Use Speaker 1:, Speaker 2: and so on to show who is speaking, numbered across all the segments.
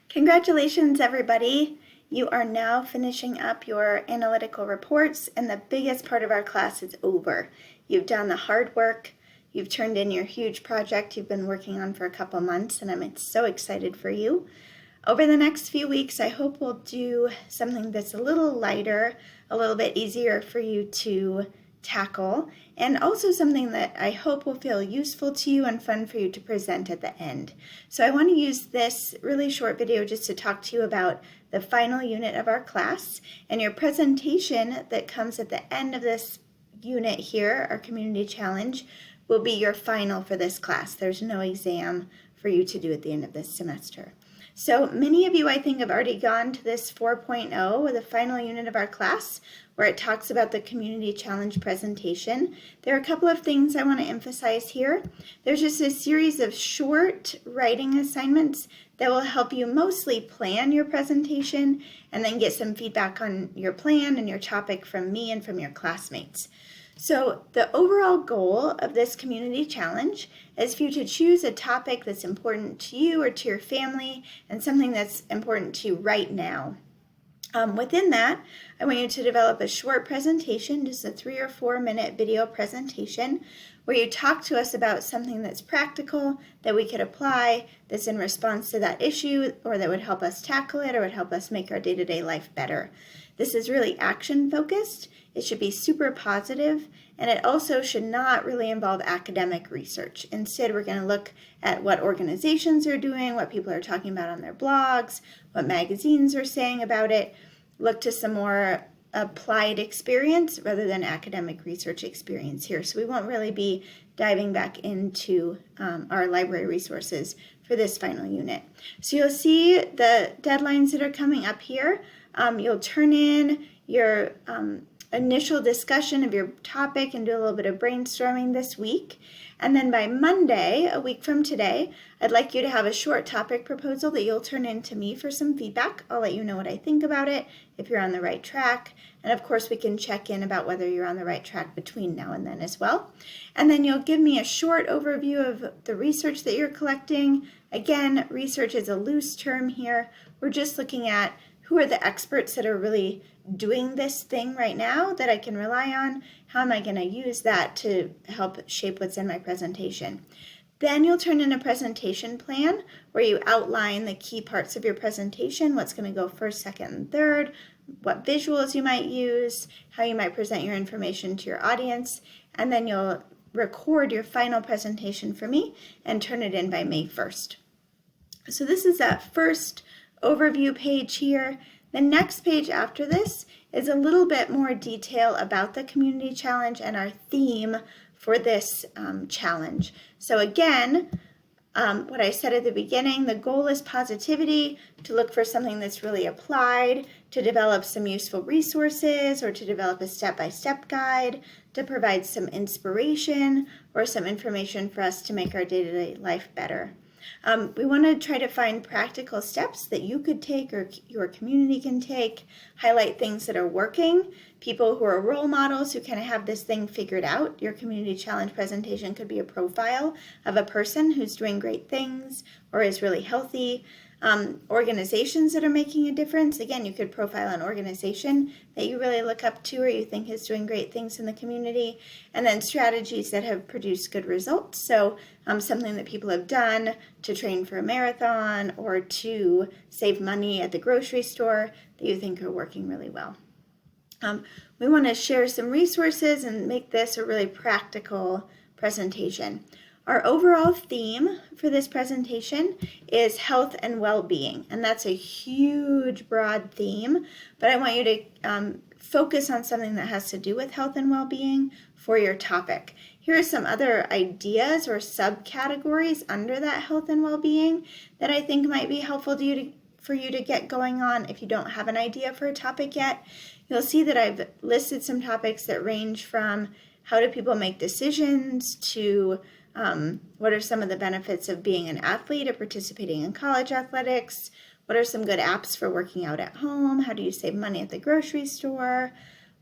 Speaker 1: Congratulations, everybody. You are now finishing up your analytical reports, and the biggest part of our class is over. You've done the hard work. You've turned in your huge project you've been working on for a couple months, and I'm so excited for you. Over the next few weeks, I hope we'll do something that's a little lighter, a little bit easier for you to tackle, and also something that I hope will feel useful to you and fun for you to present at the end. So I want to use this really short video just to talk to you about the final unit of our class, and your presentation that comes at the end of this unit here, our community challenge, will be your final for this class. There's no exam for you to do at the end of this semester. So many of you, I think, have already gone to this 4.0, the final unit of our class, where it talks about the community challenge presentation. There are a couple of things I want to emphasize here. There's just a series of short writing assignments that will help you mostly plan your presentation and then get some feedback on your plan and your topic from me and from your classmates. So the overall goal of this community challenge is for you to choose a topic that's important to you or to your family and something that's important to you right now. Within that, I want you to develop a short presentation, just a 3 or 4 minute video presentation, where you talk to us about something that's practical, that we could apply, that's in response to that issue, or that would help us tackle it, or would help us make our day-to-day life better. This is really action-focused. It should be super positive, and it also should not really involve academic research. Instead, we're going to look at what organizations are doing, what people are talking about on their blogs, what magazines are saying about it. Look to some more applied experience rather than academic research experience here. So we won't really be diving back into our library resources for this final unit. So you'll see the deadlines that are coming up here. You'll turn in your initial discussion of your topic and do a little bit of brainstorming this week. And then by Monday, a week from today, I'd like you to have a short topic proposal that you'll turn in to me for some feedback. I'll let you know what I think about it, if you're on the right track. And of course, we can check in about whether you're on the right track between now and then as well. And then you'll give me a short overview of the research that you're collecting. Again, research is a loose term here. We're just looking at who are the experts that are really doing this thing right now that I can rely on? How am I going to use that to help shape what's in my presentation? Then you'll turn in a presentation plan where you outline the key parts of your presentation, what's going to go first, second, and third, what visuals you might use, how you might present your information to your audience, and then you'll record your final presentation for me and turn it in by May 1st. So this is that first overview page here. The next page after this is a little bit more detail about the community challenge and our theme for this challenge. So again, what I said at the beginning, the goal is positivity, to look for something that's really applied, to develop some useful resources, or to develop a step-by-step guide, to provide some inspiration or some information for us to make our day-to-day life better. We want to try to find practical steps that you could take or your community can take, highlight things that are working, people who are role models who kind of have this thing figured out. Your community challenge presentation could be a profile of a person who's doing great things or is really healthy. Organizations that are making a difference. Again, you could profile an organization that you really look up to or you think is doing great things in the community. And then strategies that have produced good results. So something that people have done to train for a marathon or to save money at the grocery store that you think are working really well. We want to share some resources and make this a really practical presentation. Our overall theme for this presentation is health and well-being, and that's a huge, broad theme, but I want you to focus on something that has to do with health and well-being for your topic. Here are some other ideas or subcategories under that health and well-being that I think might be helpful to for you to get going on if you don't have an idea for a topic yet. You'll see that I've listed some topics that range from how do people make decisions to what are some of the benefits of being an athlete or participating in college athletics? What are some good apps for working out at home? How do you save money at the grocery store?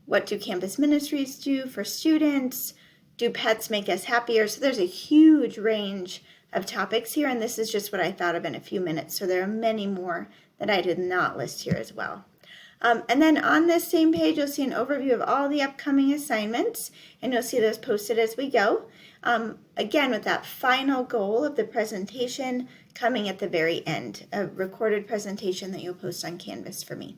Speaker 1: What do campus ministries do for students? Do pets make us happier? So there's a huge range of topics here, and this is just what I thought of in a few minutes. So there are many more that I did not list here as well. And then on this same page, you'll see an overview of all the upcoming assignments, and you'll see those posted as we go. Again, with that final goal of the presentation coming at the very end, a recorded presentation that you'll post on Canvas for me.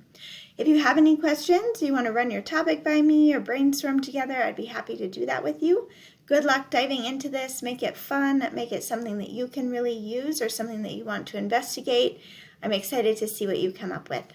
Speaker 1: If you have any questions, you want to run your topic by me or brainstorm together, I'd be happy to do that with you. Good luck diving into this. Make it fun, make it something that you can really use or something that you want to investigate. I'm excited to see what you come up with.